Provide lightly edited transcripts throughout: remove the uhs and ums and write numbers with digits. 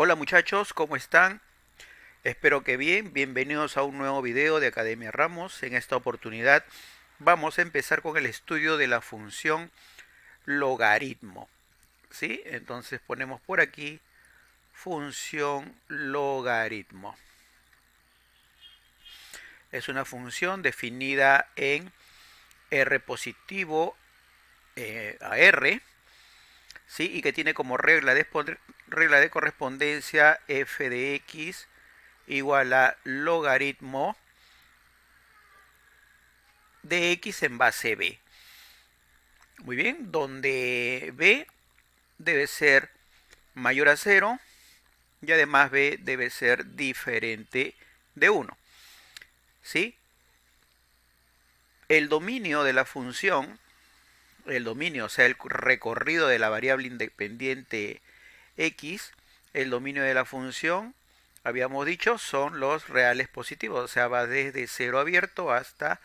Hola muchachos, ¿cómo están? Espero que bien. Bienvenidos a un nuevo video de Academia Ramos. En esta oportunidad vamos a empezar con el estudio de la función logaritmo. ¿Sí? Entonces ponemos por aquí función logaritmo. Es una función definida en R positivo a R, ¿sí? Y que tiene como regla de correspondencia f de x igual a logaritmo de x en base b. Muy bien, donde b debe ser mayor a 0 y además b debe ser diferente de 1. ¿Sí? El dominio de la función, el dominio, o sea, el recorrido de la variable independiente x, el dominio de la función, habíamos dicho, son los reales positivos, o sea, va desde 0 abierto hasta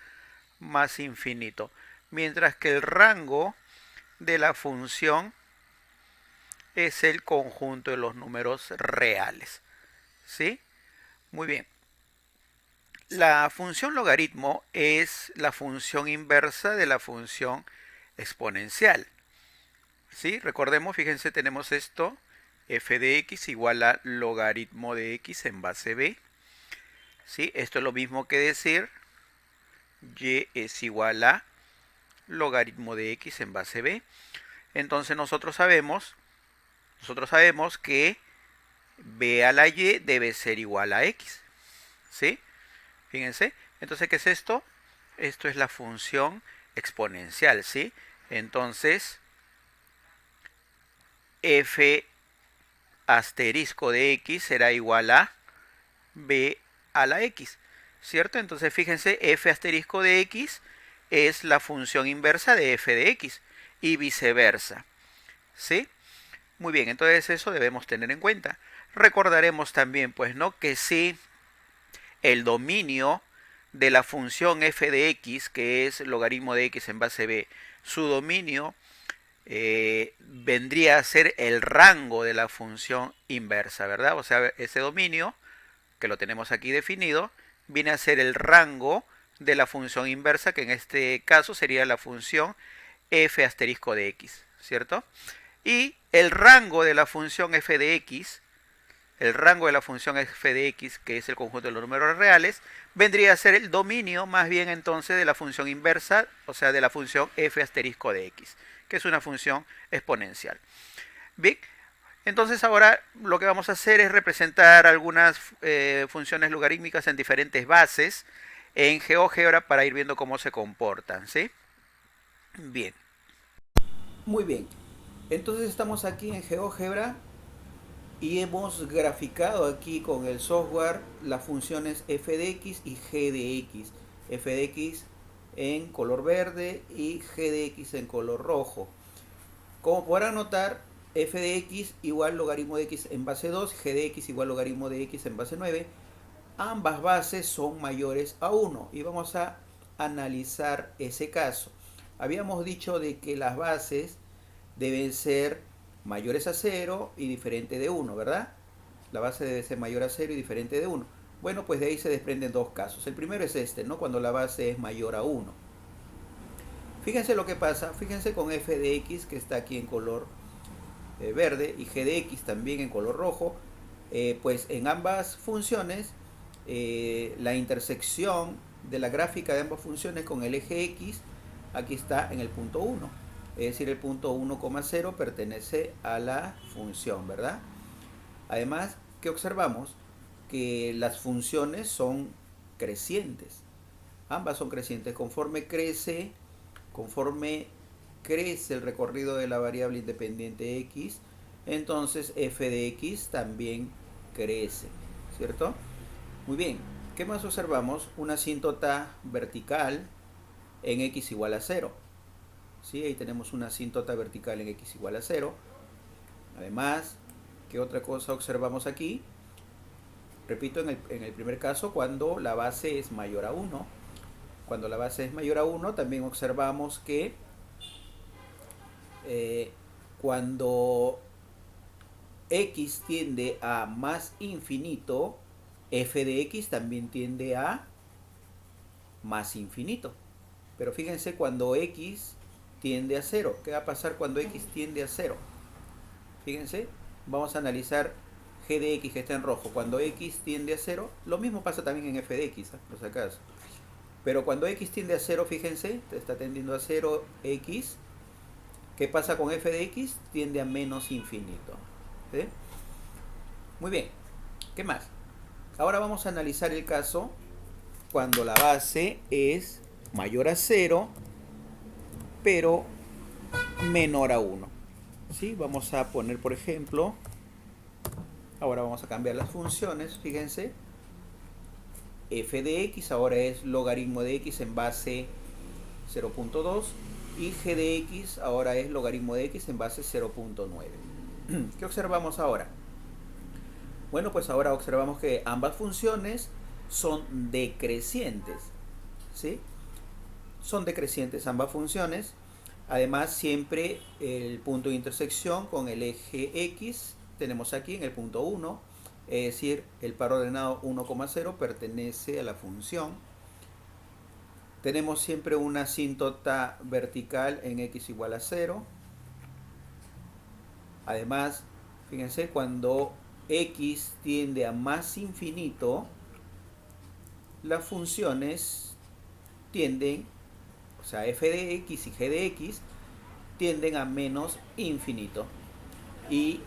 más infinito. Mientras que el rango de la función es el conjunto de los números reales. ¿Sí? Muy bien. La función logaritmo es la función inversa de la función exponencial. ¿Sí? Recordemos, fíjense, tenemos esto, f de x igual a logaritmo de x en base b. ¿Sí? Esto es lo mismo que decir y es igual a logaritmo de x en base b. Entonces nosotros sabemos que b a la y debe ser igual a x. ¿Sí? Fíjense. Entonces, ¿qué es esto? Esto es la función exponencial, ¿sí? Entonces, f asterisco de x será igual a b a la x, ¿cierto? Entonces, fíjense, f asterisco de x es la función inversa de f de x y viceversa, ¿sí? Muy bien, entonces eso debemos tener en cuenta. Recordaremos también, pues, ¿no? Que si el dominio de la función f de x, que es logaritmo de x en base b, su dominio vendría a ser el rango de la función inversa, ¿verdad? O sea, ese dominio, que lo tenemos aquí definido, viene a ser el rango de la función inversa, que en este caso sería la función f asterisco de x, ¿cierto? Y el rango de la función f de x, el rango de la función f de x, que es el conjunto de los números reales, vendría a ser el dominio más bien entonces de la función inversa, o sea, de la función f asterisco de x, que es una función exponencial. Bien, entonces ahora lo que vamos a hacer es representar algunas funciones logarítmicas en diferentes bases en GeoGebra para ir viendo cómo se comportan, ¿sí? Bien. Muy bien. Entonces estamos aquí en GeoGebra y hemos graficado aquí con el software las funciones f de x y g de x. F de x en color verde y g de x en color rojo. Como podrán notar, f de x igual logaritmo de x en base 2, g de x igual logaritmo de x en base 9. Ambas bases son mayores a 1 y vamos a analizar ese caso. Habíamos dicho de que las bases deben ser mayores a 0 y diferente de 1, ¿verdad? La base debe ser mayor a 0 y diferente de 1. Bueno, pues de ahí se desprenden dos casos. El primero es este, ¿no? Cuando la base es mayor a 1. Fíjense lo que pasa, fíjense con f de x que está aquí en color verde y g de x también en color rojo, pues en ambas funciones la intersección de la gráfica de ambas funciones con el eje x aquí está en el punto 1, es decir, el punto 1,0 pertenece a la función, ¿verdad? Además, ¿qué observamos? Que las funciones son crecientes, ambas son crecientes. Conforme crece el recorrido de la variable independiente x, entonces f de x también crece, ¿cierto? Muy bien, ¿qué más observamos? Una asíntota vertical en x igual a 0. ¿Sí? Ahí tenemos una asíntota vertical en x igual a 0. Además, ¿qué otra cosa observamos aquí? Repito, en el primer caso, cuando la base es mayor a 1. Cuando la base es mayor a 1, también observamos que cuando x tiende a más infinito, f de x también tiende a más infinito. Pero fíjense, cuando x tiende a 0, ¿qué va a pasar cuando x tiende a 0? Fíjense, vamos a analizar g de x que está en rojo. Cuando x tiende a 0, lo mismo pasa también en f de x, por si acaso. Pero cuando x tiende a 0, fíjense, está tendiendo a 0 x. ¿Qué pasa con f de x? Tiende a menos infinito. ¿Sí? Muy bien, ¿qué más? Ahora vamos a analizar el caso cuando la base es mayor a 0, pero menor a 1. ¿Sí? Vamos a poner, por ejemplo, ahora vamos a cambiar las funciones, fíjense. F de x ahora es logaritmo de x en base 0.2 y g de x ahora es logaritmo de x en base 0.9. ¿Qué observamos ahora? Bueno, pues ahora observamos que ambas funciones son decrecientes, ¿sí? Son decrecientes ambas funciones. Además, siempre el punto de intersección con el eje x tenemos aquí en el punto 1, es decir, el par ordenado 1,0 pertenece a la función. Tenemos siempre una asíntota vertical en x igual a 0. Además, fíjense, cuando x tiende a más infinito, las funciones tienden, o sea, f de x y g de x tienden a menos infinito. Y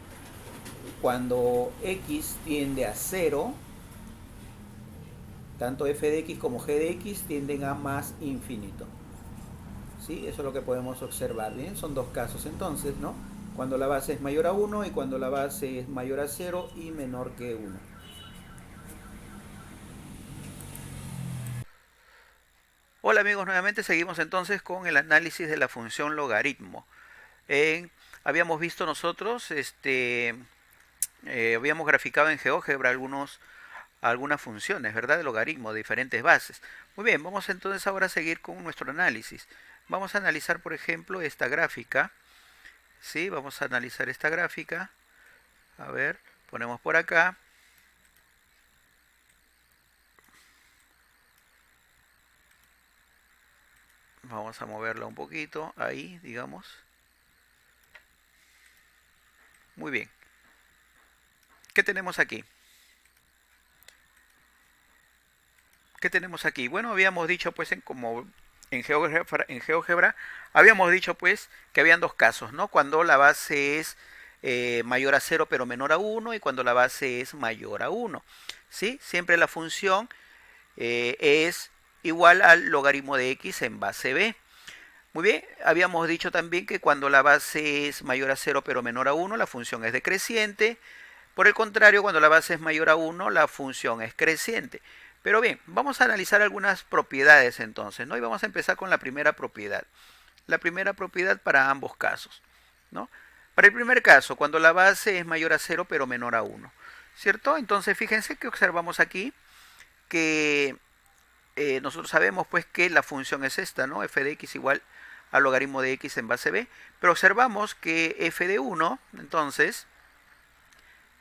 cuando x tiende a 0, tanto f de x como g de x tienden a más infinito. ¿Sí? Eso es lo que podemos observar. Bien, son dos casos entonces, ¿no? Cuando la base es mayor a 1 y cuando la base es mayor a 0 y menor que 1. Hola amigos, nuevamente seguimos entonces con el análisis de la función logaritmo. Habíamos visto nosotros, habíamos graficado en GeoGebra algunas funciones, ¿verdad? De logaritmo de diferentes bases. Muy bien, vamos entonces ahora a seguir con nuestro análisis. Vamos a analizar, por ejemplo, esta gráfica. ¿Sí? Vamos a analizar esta gráfica. A ver, ponemos por acá. Vamos a moverla un poquito, ahí, digamos. Muy bien. ¿Qué tenemos aquí? ¿Qué tenemos aquí? Bueno, habíamos dicho pues en GeoGebra habíamos dicho pues que habían dos casos, ¿no? Cuando la base es mayor a 0 pero menor a 1 y cuando la base es mayor a 1. ¿Sí? Siempre la función es igual al logaritmo de x en base b. Muy bien, habíamos dicho también que cuando la base es mayor a 0 pero menor a 1, la función es decreciente. Por el contrario, cuando la base es mayor a 1, la función es creciente. Pero bien, vamos a analizar algunas propiedades entonces, ¿no? Y vamos a empezar con la primera propiedad. La primera propiedad para ambos casos, ¿no? Para el primer caso, cuando la base es mayor a 0 pero menor a 1, ¿cierto? Entonces fíjense que observamos aquí que nosotros sabemos pues que la función es esta, ¿no? F de x igual al logaritmo de x en base b, pero observamos que f de 1, entonces,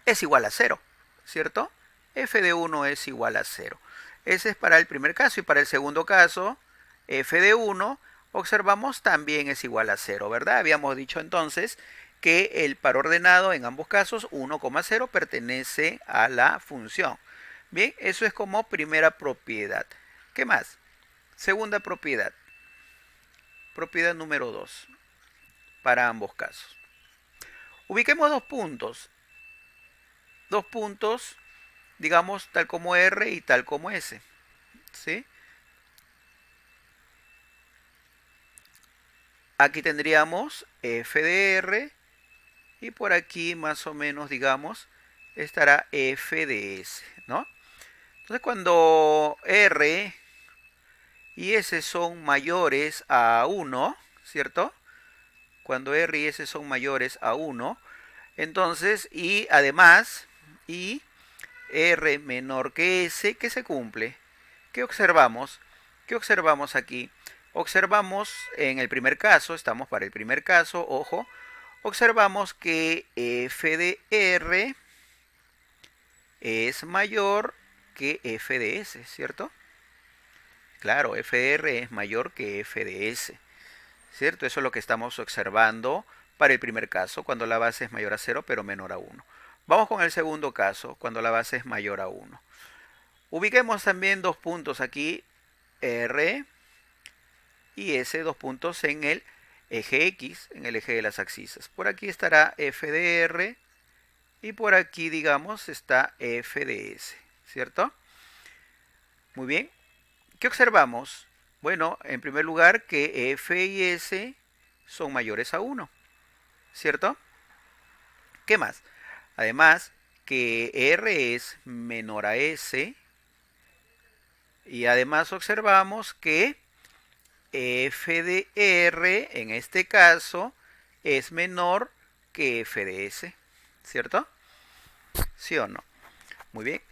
es igual a 0, ¿cierto? F de 1 es igual a 0. Ese es para el primer caso y para el segundo caso, f de 1, observamos también es igual a 0, ¿verdad? Habíamos dicho entonces que el par ordenado en ambos casos, 1,0, pertenece a la función. Bien, eso es como primera propiedad. ¿Qué más? Segunda propiedad. Propiedad número 2 para ambos casos. Ubiquemos dos puntos. Dos puntos, digamos, tal como R y tal como S. ¿Sí? Aquí tendríamos f de R y por aquí más o menos, digamos, estará f de S, ¿no? Entonces cuando R y S son mayores a 1, ¿cierto? Cuando R y S son mayores a 1, entonces, y además, y R menor que S, ¿qué se cumple? ¿Qué observamos? ¿Qué observamos aquí? Observamos en el primer caso, estamos para el primer caso, ojo, observamos que f de r es mayor que f de s, ¿cierto? Claro, f de r es mayor que f de s, ¿cierto? Eso es lo que estamos observando para el primer caso, cuando la base es mayor a 0 pero menor a 1. Vamos con el segundo caso, cuando la base es mayor a 1. Ubiquemos también dos puntos aquí, R y S, dos puntos en el eje X, en el eje de las abscisas. Por aquí estará f de R y por aquí, digamos, está f de S, ¿cierto? Muy bien. ¿Qué observamos? Bueno, en primer lugar que f y s son mayores a 1, ¿cierto? ¿Qué más? Además, que r es menor a s y además observamos que f de r, en este caso, es menor que f de s, ¿cierto? ¿Sí o no? Muy bien.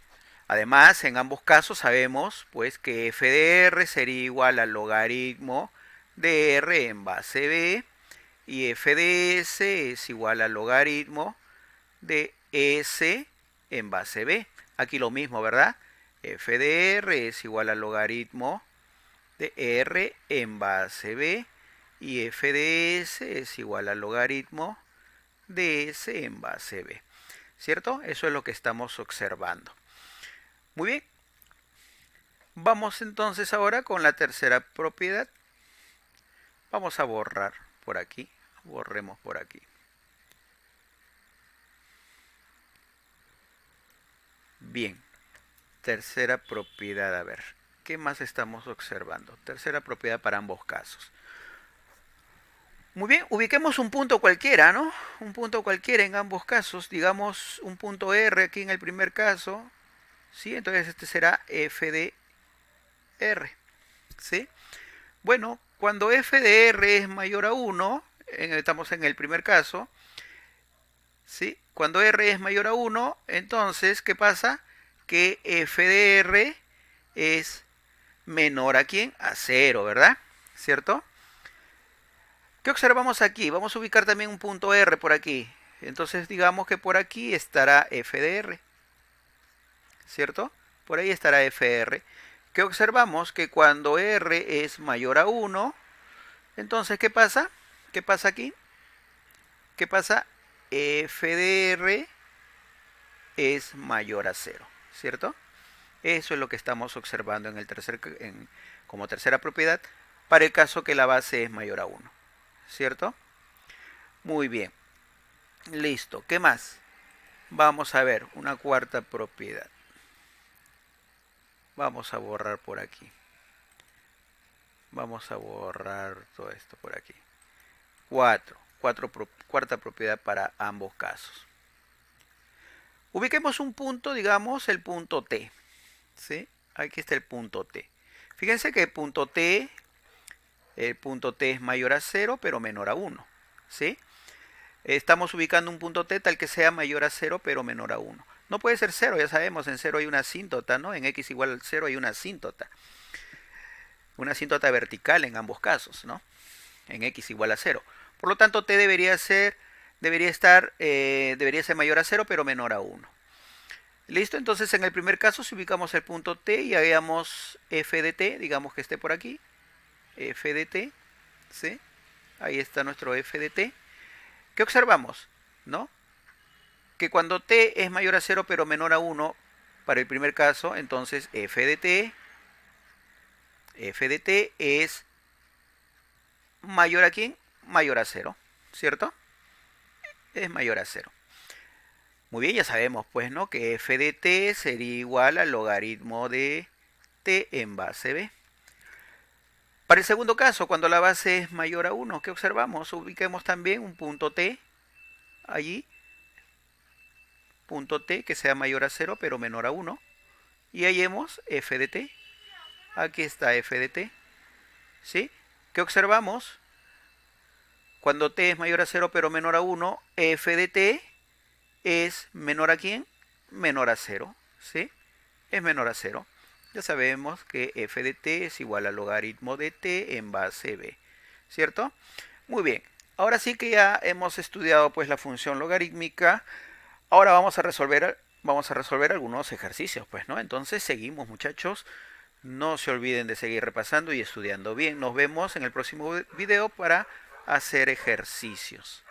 Además, en ambos casos sabemos pues que f de r sería igual al logaritmo de r en base b y f de s es igual al logaritmo de s en base b. Aquí lo mismo, ¿verdad? F de r es igual al logaritmo de r en base b y f de s es igual al logaritmo de s en base b, ¿cierto? Eso es lo que estamos observando. Muy bien. Vamos entonces ahora con la tercera propiedad. Vamos a borrar por aquí. Borremos por aquí. Bien. Tercera propiedad, a ver. ¿Qué más estamos observando? Tercera propiedad para ambos casos. Muy bien, ubiquemos un punto cualquiera, ¿no? Un punto cualquiera en ambos casos. Digamos un punto R aquí en el primer caso. ¿Sí? Entonces este será f de r. ¿Sí? Bueno, cuando f de r es mayor a 1, estamos en el primer caso, ¿sí? Cuando r es mayor a 1, entonces, ¿qué pasa? Que f de r es menor a ¿quién? A 0, ¿verdad? ¿Cierto? ¿Qué observamos aquí? Vamos a ubicar también un punto R por aquí. Entonces digamos que por aquí estará f de r, ¿cierto? Por ahí estará f de r. ¿Qué observamos? Que cuando r es mayor a 1, entonces ¿qué pasa? ¿Qué pasa aquí? ¿Qué pasa? F de r es mayor a 0, ¿cierto? Eso es lo que estamos observando en el como tercera propiedad para el caso que la base es mayor a 1, ¿cierto? Muy bien. Listo. ¿Qué más? Vamos a ver una cuarta propiedad. Vamos a borrar por aquí. Vamos a borrar todo esto por aquí. Cuarta propiedad para ambos casos. Ubiquemos un punto, digamos, el punto T. ¿Sí? Aquí está el punto T. Fíjense que el punto T es mayor a 0, pero menor a 1. ¿Sí? Estamos ubicando un punto T tal que sea mayor a 0, pero menor a 1. No puede ser 0, ya sabemos, en 0 hay una asíntota, ¿no? En x igual al 0 hay una asíntota. Una asíntota vertical en ambos casos, ¿no? En x igual a 0. Por lo tanto, T debería ser mayor a 0, pero menor a 1. Listo, entonces en el primer caso, si ubicamos el punto T y hagamos f de t, digamos que esté por aquí, f de t, ¿sí? Ahí está nuestro f de t. ¿Qué observamos? ¿No? Que cuando t es mayor a 0 pero menor a 1, para el primer caso, entonces f de t es mayor a ¿quién? Mayor a 0, ¿cierto? Es mayor a 0. Muy bien, ya sabemos pues, ¿no? Que f de t sería igual al logaritmo de t en base b. Para el segundo caso, cuando la base es mayor a 1, ¿qué observamos? Ubiquemos también un punto t allí, punto t que sea mayor a 0 pero menor a 1, y hallemos f de t. Aquí está f de t, ¿sí? ¿Qué observamos? Cuando t es mayor a 0 pero menor a 1, f de t es menor a ¿quién? Menor a 0, ¿sí? Es menor a 0. Ya sabemos que f de t es igual al logaritmo de t en base b, ¿cierto? Muy bien. Ahora sí que ya hemos estudiado pues la función logarítmica. Ahora vamos a resolver algunos ejercicios, pues, ¿no? Entonces seguimos, muchachos. No se olviden de seguir repasando y estudiando bien. Nos vemos en el próximo video para hacer ejercicios.